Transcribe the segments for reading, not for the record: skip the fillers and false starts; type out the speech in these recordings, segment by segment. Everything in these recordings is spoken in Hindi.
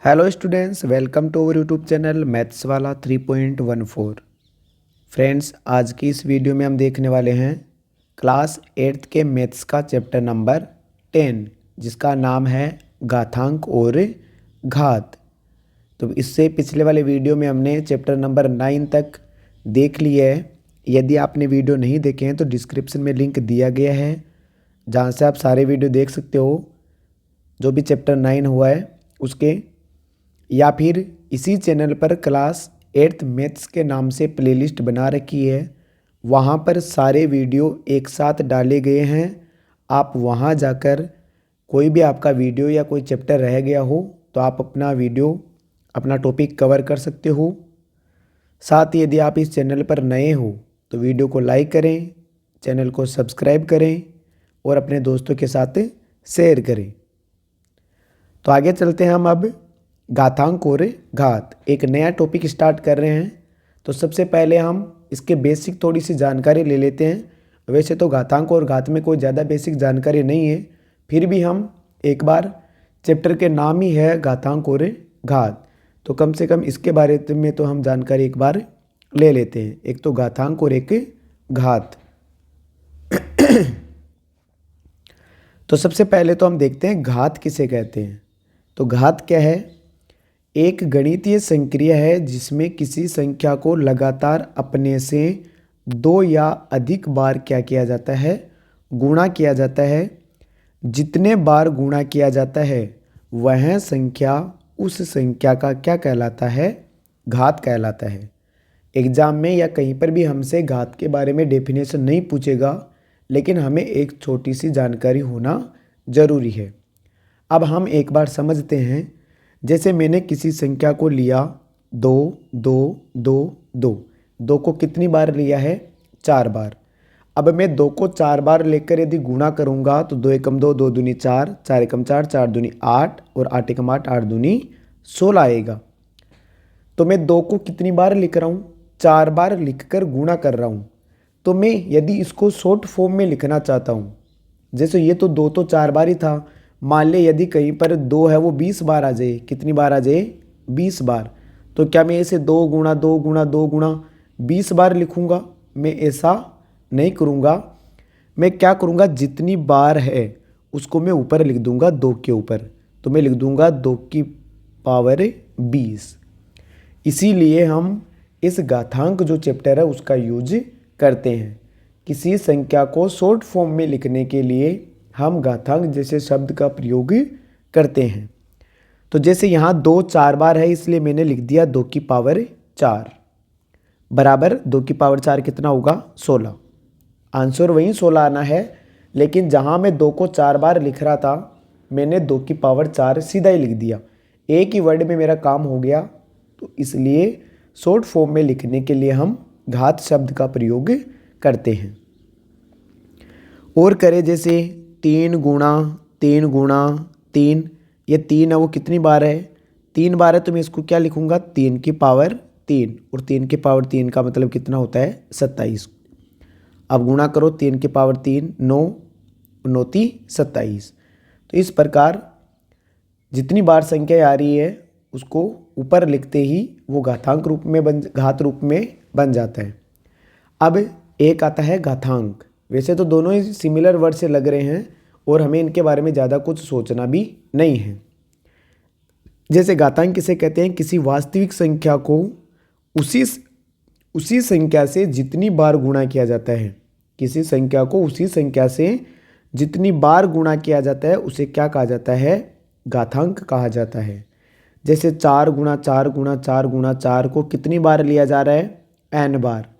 Hello students, welcome to our YouTube channel maths वाला 3.14। फ्रेंड्स, आज की इस वीडियो में हम देखने वाले हैं क्लास 8th के मैथ्स का चैप्टर नंबर 10, जिसका नाम है घातांक और घात। तो इससे पिछले वाले वीडियो में हमने चैप्टर नंबर 9 तक देख लिया है। यदि आपने वीडियो नहीं देखे हैं तो डिस्क्रिप्शन में लिंक दिया गया है, जहाँ से आप सारे वीडियो देख सकते हो जो भी चैप्टर 9 हुआ है उसके, या फिर इसी चैनल पर क्लास 8th मैथ्स के नाम से प्लेलिस्ट बना रखी है। वहाँ पर सारे वीडियो एक साथ डाले गए हैं। आप वहाँ जाकर कोई भी आपका वीडियो या कोई चैप्टर रह गया हो तो आप अपना टॉपिक कवर कर सकते हो। साथ ही यदि आप इस चैनल पर नए हो तो वीडियो को लाइक करें, चैनल को सब्सक्राइब करें और अपने दोस्तों के साथ शेयर करें। तो आगे चलते हैं हम अब घातांक और घात, एक नया टॉपिक स्टार्ट कर रहे हैं। तो सबसे पहले हम इसके बेसिक थोड़ी सी जानकारी ले लेते हैं। वैसे तो घातांक और घात में कोई ज़्यादा बेसिक जानकारी नहीं है, फिर भी हम एक बार, चैप्टर के नाम ही है घातांक और घात, तो कम से कम इसके बारे में तो हम जानकारी एक बार ले लेते हैं। एक तो घातांक और एक घात। तो सबसे पहले तो हम देखते हैं घात किसे कहते हैं। तो घात क्या है? एक गणितीय संक्रिया है जिसमें किसी संख्या को लगातार अपने से दो या अधिक बार क्या किया जाता है? गुणा किया जाता है। जितने बार गुणा किया जाता है वह संख्या उस संख्या का क्या कहलाता है? घात कहलाता है। एग्जाम में या कहीं पर भी हमसे घात के बारे में डेफिनेशन नहीं पूछेगा, लेकिन हमें एक छोटी सी जानकारी होना ज़रूरी है। अब हम एक बार समझते हैं। जैसे मैंने किसी संख्या को लिया 2, 2, 2, 2। 2 को कितनी बार लिया है? 4 बार। अब मैं 2 को 4 बार लेकर यदि गुणा करूंगा तो 2 एकम 2, 2 दूनी 4, 4 एकम 4, 4 दूनी 8 और 8 एकम 8, 8 दूनी 16 आएगा। तो मैं 2 को कितनी बार लिख रहा हूँ? 4 बार लिखकर गुणा कर रहा हूँ। तो मैं यदि इसको शॉर्ट फॉर्म में लिखना चाहता हूँ, जैसे ये तो 2 तो 4 बार ही था, मान ले यदि कहीं पर 2 है वो 20 बार आ जाए। कितनी बार आ जाए? 20 बार। तो क्या मैं इसे 2 गुणा 2 गुणा 2 गुणा 20 बार लिखूंगा? मैं ऐसा नहीं करूंगा। मैं क्या करूंगा, जितनी बार है उसको मैं ऊपर लिख दूंगा 2 के ऊपर। तो मैं लिख दूंगा 2 की पावर 20। इसीलिए हम इस घातांक जो चैप्टर है उसका यूज करते हैं। किसी संख्या को शॉर्ट फॉर्म में लिखने के लिए हम घातांक जैसे शब्द का प्रयोग करते हैं। तो जैसे यहाँ 2 4 बार है, इसलिए मैंने लिख दिया 2 की पावर 4 बराबर 2 की पावर 4 कितना होगा? 16। आंसर वहीं 16 आना है, लेकिन जहाँ मैं 2 को 4 बार लिख रहा था मैंने 2 की पावर 4 सीधा ही लिख दिया। एक ही वर्ड में मेरा काम हो गया। तो इसलिए शॉर्ट फॉर्म में लिखने के लिए हम घात शब्द का प्रयोग करते हैं। और करें जैसे 3 गुणा 3 गुणा 3, ये 3 है वो कितनी बार है? 3 बार है, तो मैं इसको क्या लिखूंगा? 3 की पावर 3, और 3 की पावर 3 का मतलब कितना होता है? 27। अब गुणा करो 3 की पावर 3, 9, 9 × 27। तो इस प्रकार जितनी बार संख्या आ रही है उसको ऊपर लिखते ही वो घात रूप में बन जाता है। अब एक आता है घातांक। वैसे तो दोनों ही सिमिलर वर्ड से लग रहे हैं और हमें इनके बारे में ज़्यादा कुछ सोचना भी नहीं है। जैसे घातांक किसे कहते हैं? किसी वास्तविक संख्या को उसी संख्या से जितनी बार गुणा किया जाता है। किसी संख्या को उसी संख्या से जितनी बार गुणा किया जाता है उसे क्या कहा जाता है? घातांक कहा जाता है। जैसे 4 गुणा 4 गुणा 4 गुणा 4 को कितनी बार लिया जा रहा है? n बार।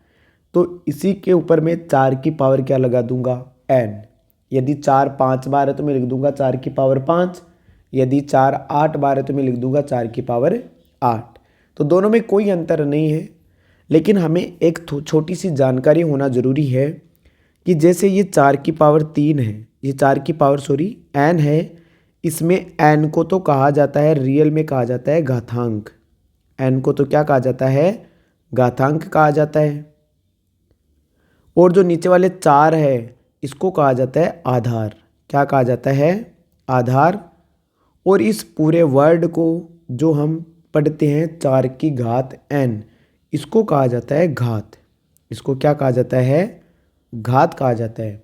तो इसी के ऊपर मैं 4 की पावर क्या लगा दूंगा? n। यदि 4 5 बार है तो मैं लिख दूंगा 4 की पावर 5। यदि 4 8 बार है तो मैं लिख दूंगा 4 की पावर 8। तो दोनों में कोई अंतर नहीं है, लेकिन हमें एक छोटी सी जानकारी होना ज़रूरी है कि जैसे ये 4 की पावर 3 है, ये 4 की पावर n है, इसमें n को तो कहा जाता है, रियल में कहा जाता है घातांक। n को तो क्या कहा जाता है? घातांक कहा जाता है। और जो नीचे वाले 4 है इसको कहा जाता है आधार। क्या कहा जाता है? आधार। और इस पूरे वर्ड को जो हम पढ़ते हैं 4 की घात n, इसको कहा जाता है घात। इसको क्या कहा जाता है? घात कहा जाता है।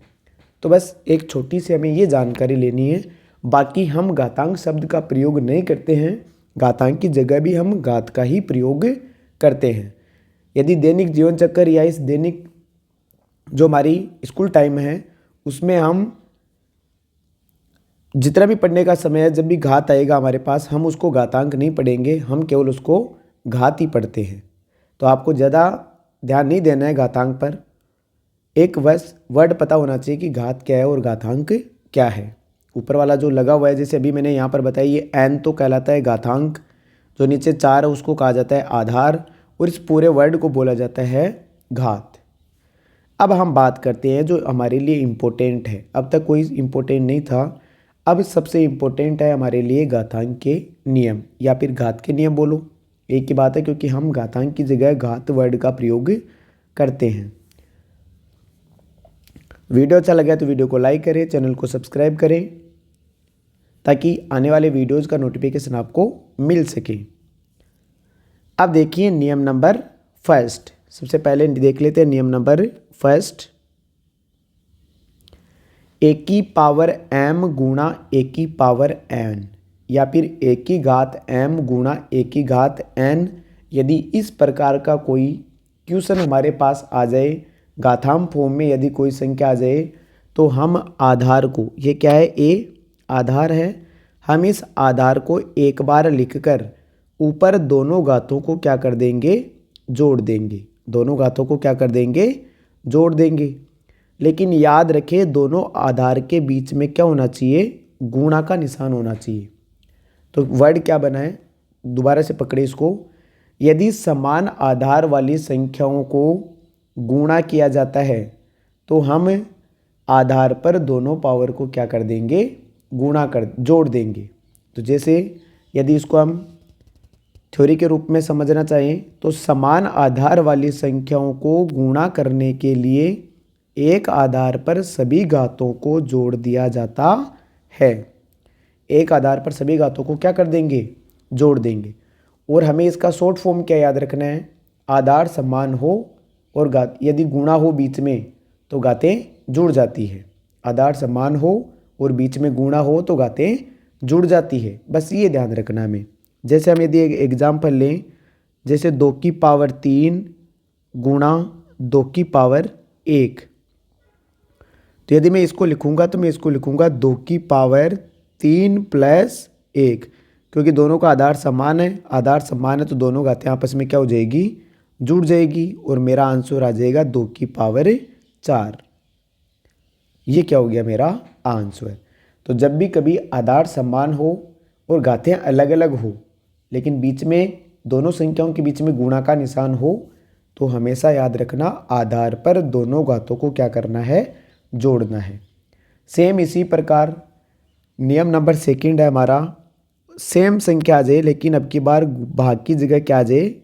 तो बस एक छोटी सी हमें ये जानकारी लेनी है। बाकी हम घातांक शब्द का प्रयोग नहीं करते हैं, घातांक की जगह भी हम घात का ही प्रयोग करते हैं। यदि दैनिक जीवन चक्र या इस दैनिक जो हमारी स्कूल टाइम है उसमें हम जितना भी पढ़ने का समय है, जब भी घात आएगा हमारे पास, हम उसको घातांक नहीं पढ़ेंगे, हम केवल उसको घात ही पढ़ते हैं। तो आपको ज़्यादा ध्यान नहीं देना है घातांक पर। एक बस वर्ड पता होना चाहिए कि घात क्या है और घातांक क्या है। ऊपर वाला जो लगा हुआ है, जैसे अभी मैंने यहाँ पर बताया, ये n तो कहलाता है घातांक, जो नीचे 4 है उसको कहा जाता है आधार, और इस पूरे वर्ड को बोला जाता है घात। अब हम बात करते हैं जो हमारे लिए इम्पोर्टेंट है। अब तक कोई इम्पोर्टेंट नहीं था, अब सबसे इम्पोर्टेंट है हमारे लिए घातांक के नियम, या फिर घात के नियम बोलो, एक ही बात है, क्योंकि हम घातांक की जगह घात वर्ड का प्रयोग करते हैं। वीडियो अच्छा लगा तो वीडियो को लाइक करें, चैनल को सब्सक्राइब करें, ताकि आने वाले वीडियोज़ का नोटिफिकेशन आपको मिल सके। अब देखिए नियम नंबर फर्स्ट। सबसे पहले देख लेते हैं नियम नंबर फर्स्ट। ए की पावर m गुणा ए की पावर n, या फिर ए की घात m गुणा ए की घात n, यदि इस प्रकार का कोई क्वेश्चन हमारे पास आ जाए, घातांक फॉर्म में यदि कोई संख्या आ जाए, तो हम आधार को, ये क्या है, ए आधार है, हम इस आधार को एक बार लिखकर ऊपर दोनों घातों को क्या कर देंगे, जोड़ देंगे। दोनों घातों को क्या कर देंगे, जोड़ देंगे। लेकिन याद रखें दोनों आधार के बीच में क्या होना चाहिए, गुणा का निशान होना चाहिए। तो वर्ड क्या बना है, दोबारा से पकड़े इसको। यदि समान आधार वाली संख्याओं को गुणा किया जाता है तो हम आधार पर दोनों पावर को क्या कर देंगे, जोड़ देंगे। तो जैसे यदि इसको हम थ्योरी के रूप में समझना चाहें तो समान आधार वाली संख्याओं को गुणा करने के लिए एक आधार पर सभी घातों को जोड़ दिया जाता है। एक आधार पर सभी घातों को क्या कर देंगे, जोड़ देंगे। और हमें इसका शॉर्ट फॉर्म क्या याद रखना है, आधार समान हो और घात यदि गुणा हो बीच में तो घातें जुड़ जाती है। आधार समान हो और बीच में गुणा हो तो घातें जुड़ जाती है, बस ये ध्यान रखना हमें। जैसे हम यदि एक एग्जाम्पल लें, जैसे 2 की पावर 3 गुणा 2 की पावर 1, तो यदि मैं इसको लिखूंगा तो मैं इसको लिखूंगा 2 की पावर 3 प्लस 1, क्योंकि दोनों का आधार समान है। आधार समान है तो दोनों घातें आपस में क्या हो जाएगी, जुड़ जाएगी, और मेरा आंसर आ जाएगा 2 की पावर 4। ये क्या हो गया मेरा आंसर। तो जब भी कभी आधार समान हो और घातें अलग अलग हो, लेकिन बीच में दोनों संख्याओं के बीच में गुणा का निशान हो, तो हमेशा याद रखना आधार पर दोनों घातों को क्या करना है, जोड़ना है। सेम इसी प्रकार नियम नंबर सेकंड है हमारा, सेम संख्या आ जाए लेकिन अब की बार भाग की जगह क्या आ जाए,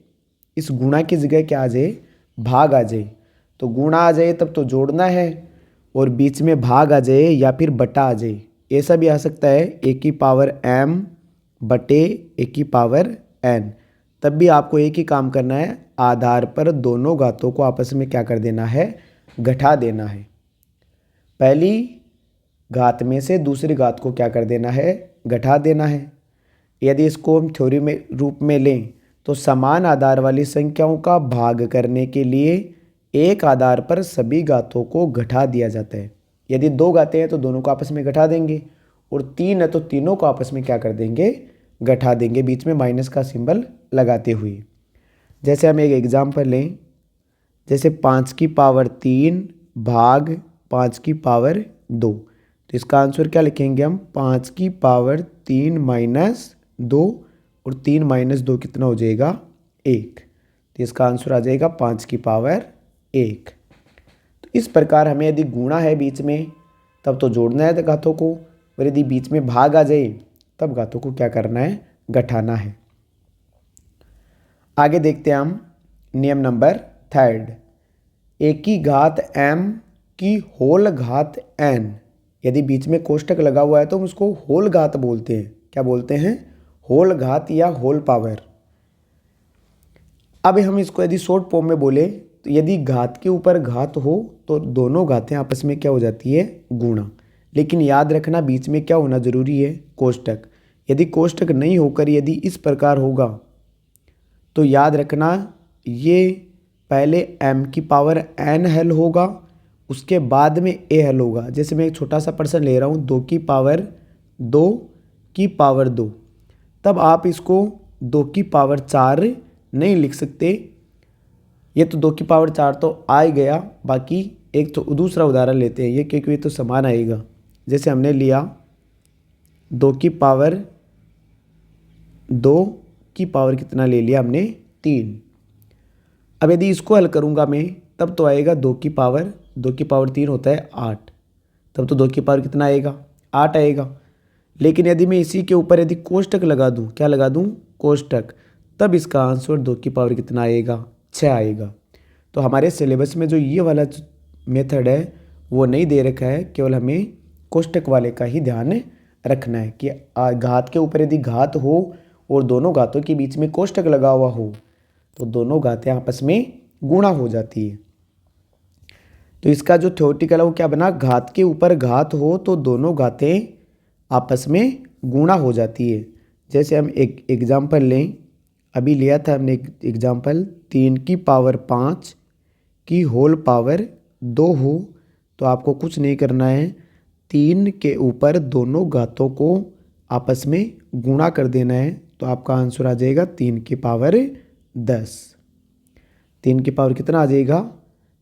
इस गुणा की जगह क्या आ जाए, भाग आ जाए। तो गुणा आ जाए तब तो जोड़ना है, और बीच में भाग आ जाए या फिर बटा आ जाए, ऐसा भी आ सकता है, ए की पावर m बटे ए की पावर n, तब भी आपको एक ही काम करना है, आधार पर दोनों घातों को आपस में क्या कर देना है, घटा देना है। पहली घात में से दूसरी घात को क्या कर देना है, घटा देना है। यदि इसको हम थ्योरी में रूप में लें तो समान आधार वाली संख्याओं का भाग करने के लिए एक आधार पर सभी घातों को घटा दिया जाता है। यदि 2 घातें हैं तो दोनों को आपस में घटा देंगे, और 3 है तो तीनों को आपस में क्या कर देंगे, घटा देंगे, बीच में माइनस का सिंबल लगाते हुए। जैसे हम एक एग्जाम्पल लें, जैसे 5 की पावर 3 भाग 5 की पावर 2, तो इसका आंसर क्या लिखेंगे हम, 5 की पावर 3 माइनस 2, और 3 माइनस 2 कितना हो जाएगा, 1, तो इसका आंसर आ जाएगा 5 की पावर 1। तो इस प्रकार हमें यदि गुणा है बीच में तब तो जोड़ना है घातों को, और यदि बीच में भाग आ जाए तब घातों को क्या करना है, घटाना है। आगे देखते हैं हम नियम नंबर थर्ड। ए की घात m की होल घात n, यदि बीच में कोष्टक लगा हुआ है तो हम उसको होल घात बोलते हैं। क्या बोलते हैं, होल घात या होल पावर। अब हम इसको यदि शॉर्ट फॉर्म में बोले तो यदि घात के ऊपर घात हो तो दोनों घातें आपस में क्या हो जाती है, गुणा। लेकिन याद रखना बीच में क्या होना जरूरी है, कोष्टक। यदि कोष्टक नहीं होकर यदि इस प्रकार होगा तो याद रखना ये पहले m की पावर n हल होगा, उसके बाद में a हल होगा। जैसे मैं एक छोटा सा प्रश्न ले रहा हूँ 2 की पावर 2 की पावर 2, तब आप इसको 2 की पावर 4 नहीं लिख सकते। ये तो 2 की पावर 4 तो आ ही गया, बाकी एक तो दूसरा उदाहरण लेते हैं ये, क्योंकि ये तो समान आएगा। जैसे हमने लिया 2 की पावर 2 की पावर कितना ले लिया हमने, 3। अब यदि इसको हल करूँगा मैं तब तो आएगा 2 की पावर 3 होता है 8, तब तो 2 की पावर कितना आएगा, 8 आएगा। लेकिन यदि मैं इसी के ऊपर यदि कोष्टक लगा दूँ, क्या लगा दूँ, कोष्टक, तब इसका आंसर 2 की पावर कितना आएगा, 6 आएगा। तो हमारे सिलेबस में जो ये वाला मेथड है वो नहीं दे रखा है, केवल हमें कोष्टक वाले का ही ध्यान रखना है कि घात के ऊपर यदि घात हो और दोनों घातों के बीच में कोष्टक लगा हुआ हो तो दोनों घातें आपस में गुणा हो जाती है। तो इसका जो थ्योरेटिकल है वो क्या बना, घात के ऊपर घात हो तो दोनों घातें आपस में गुणा हो जाती है। जैसे हम एक एग्जाम्पल लें, अभी लिया था हमने एक एग्जाम्पल, 3 की पावर 5 की होल पावर 2 हो तो आपको कुछ नहीं करना है, 3 के ऊपर दोनों घातों को आपस में गुणा कर देना है तो आपका आंसर आ जाएगा 3 की पावर 10। 3 की पावर कितना आ जाएगा,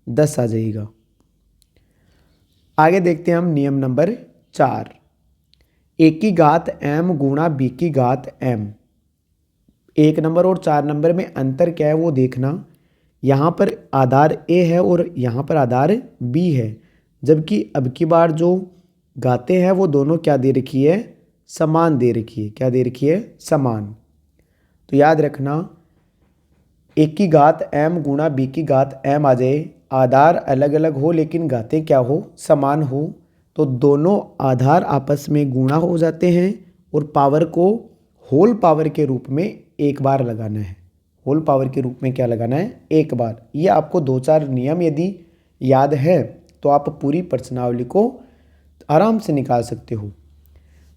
10 आ जाएगा। आगे देखते हैं हम नियम नंबर 4, a की घात m गुणा b की घात m। 1 नंबर और 4 नंबर में अंतर क्या है वो देखना। यहाँ पर आधार a है और यहाँ पर आधार b है, जबकि अब की बार जो घातें हैं वो दोनों क्या दे रखी है, समान दे रखी है। क्या दे रखी है, समान। तो याद रखना a की घात m गुणा b की घात m आ जाए, आधार अलग अलग हो लेकिन घातें क्या हो, समान हो, तो दोनों आधार आपस में गुणा हो जाते हैं और पावर को होल पावर के रूप में एक बार लगाना है। होल पावर के रूप में क्या लगाना है, एक बार। ये आपको 2-4 नियम यदि याद है तो आप पूरी प्रश्नावली को आराम से निकाल सकते हो।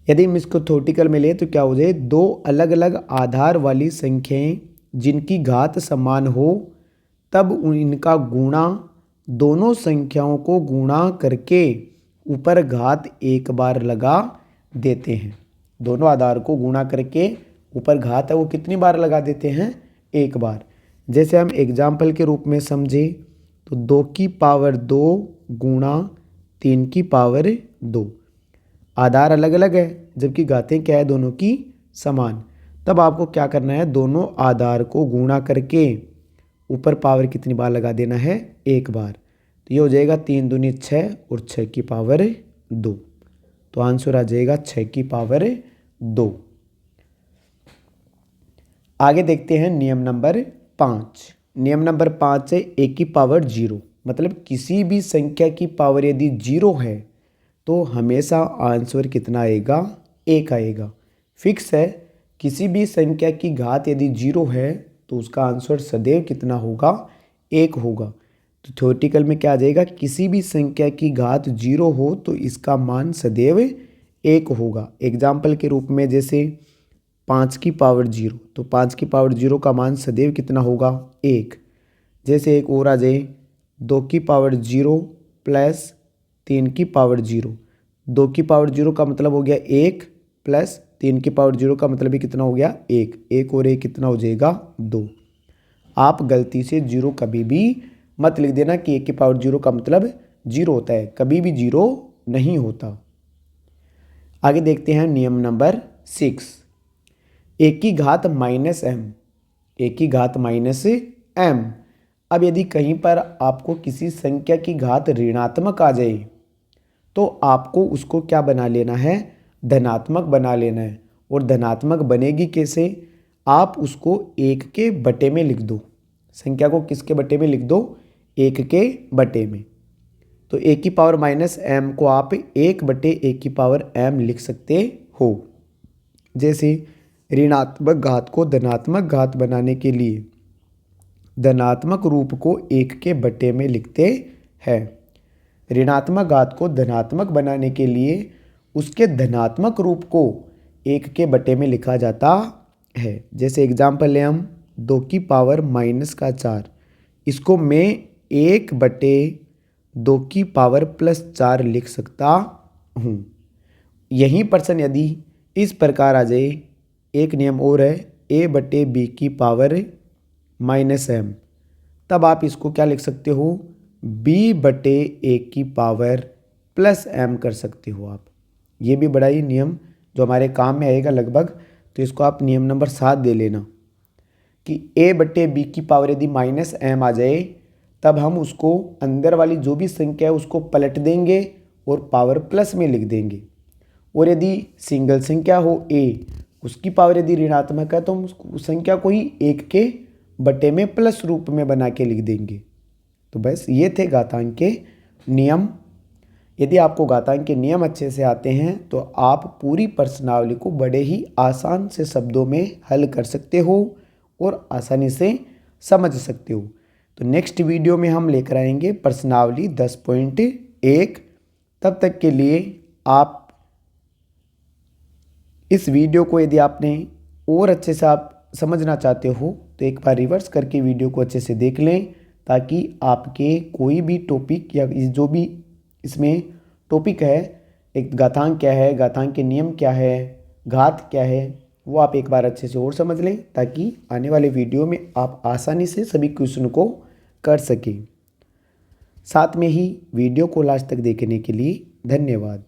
यदि हम इसको थ्योरेटिकल में ले तो क्या हो जाए, 2 अलग अलग आधार वाली संख्याएं जिनकी घात समान हो तब इनका गुणा दोनों संख्याओं को गुणा करके ऊपर घात एक बार लगा देते हैं। दोनों आधार को गुणा करके ऊपर घात है वो कितनी बार लगा देते हैं, एक बार। जैसे हम एग्जाम्पल के रूप में समझे तो 2 की पावर 2 गुणा 3 की पावर 2, आधार अलग अलग है जबकि घातें क्या है, दोनों की समान। तब आपको क्या करना है, दोनों आधार को गुणा करके ऊपर पावर कितनी बार लगा देना है, एक बार। तो ये हो जाएगा 3 दूनी 6 और 6 की पावर 2, तो आंसर आ जाएगा 6 की पावर 2। आगे देखते हैं नियम नंबर 5। नियम नंबर 5 है a की पावर 0, मतलब किसी भी संख्या की पावर यदि 0 है तो हमेशा आंसर कितना आएगा, 1 आएगा। फिक्स है, किसी भी संख्या की घात यदि 0 है तो उसका आंसर सदैव कितना होगा, 1 होगा। तो थ्योरेटिकल में क्या आ जाएगा, किसी भी संख्या की घात 0 हो तो इसका मान सदैव 1 होगा। एग्जाम्पल के रूप में जैसे 5 की पावर 0, तो 5 की पावर 0 का मान सदैव कितना होगा, 1। जैसे एक और आ जाए 2 की पावर 0 प्लस 3 की पावर 0। 2 की पावर 0 का मतलब हो गया 1 प्लस 3 की पावर 0 का मतलब भी कितना हो गया, 1। 1 और 1 कितना हो जाएगा, 2। आप गलती से 0 कभी भी मत लिख देना कि 1 की पावर 0 का मतलब 0 होता है, कभी भी 0 नहीं होता। आगे देखते हैं नियम नंबर 6, a की घात माइनस m। a की घात माइनस m। अब यदि कहीं पर आपको किसी संख्या की घात ऋणात्मक आ जाए तो आपको उसको क्या बना लेना है, धनात्मक बना लेना है। और धनात्मक बनेगी कैसे, आप उसको 1 के बटे में लिख दो। संख्या को किसके बटे में लिख दो, 1 के बटे में। तो a की पावर माइनस m को आप 1 बटे a की पावर m लिख सकते हो। जैसे ऋणात्मक घात को धनात्मक घात बनाने के लिए धनात्मक रूप को 1 के बटे में लिखते हैं। ऋणात्मक घात को धनात्मक बनाने के लिए उसके धनात्मक रूप को 1 के बटे में लिखा जाता है। जैसे एग्जाम्पल ले हम 2 की पावर -4, इसको मैं 1 बटे 2 की पावर +4 लिख सकता हूँ। यही प्रश्न यदि इस प्रकार आ जाए, एक नियम और है a बटे b की पावर -m, तब आप इसको क्या लिख सकते हो, b बटे a की पावर +m कर सकते हो आप। ये भी बड़ा ही नियम जो हमारे काम में आएगा लगभग, तो इसको आप नियम नंबर 7 दे लेना कि a बटे b की पावर यदि -m आ जाए तब हम उसको अंदर वाली जो भी संख्या है उसको पलट देंगे और पावर प्लस में लिख देंगे। और यदि सिंगल संख्या हो a, उसकी पावर यदि ऋणात्मक है तो हम उस संख्या को ही 1 के बटे में प्लस रूप में बना के लिख देंगे। तो बस ये थे घातांक के नियम। यदि आपको घातांक के नियम अच्छे से आते हैं तो आप पूरी प्रश्नावली को बड़े ही आसान से शब्दों में हल कर सकते हो और आसानी से समझ सकते हो। तो नेक्स्ट वीडियो में हम लेकर आएंगे प्रश्नावली 10.1। तब तक के लिए आप इस वीडियो को यदि आपने और अच्छे से आप समझना चाहते हो तो एक बार रिवर्स करके वीडियो को अच्छे से देख लें, ताकि आपके कोई भी टॉपिक या जो भी इसमें टॉपिक है, एक घातांक क्या है, घातांक के नियम क्या है, घात क्या है, वो आप एक बार अच्छे से और समझ लें, ताकि आने वाले वीडियो में आप आसानी से सभी क्वेश्चन को कर सकें। साथ में ही वीडियो को लास्ट तक देखने के लिए धन्यवाद।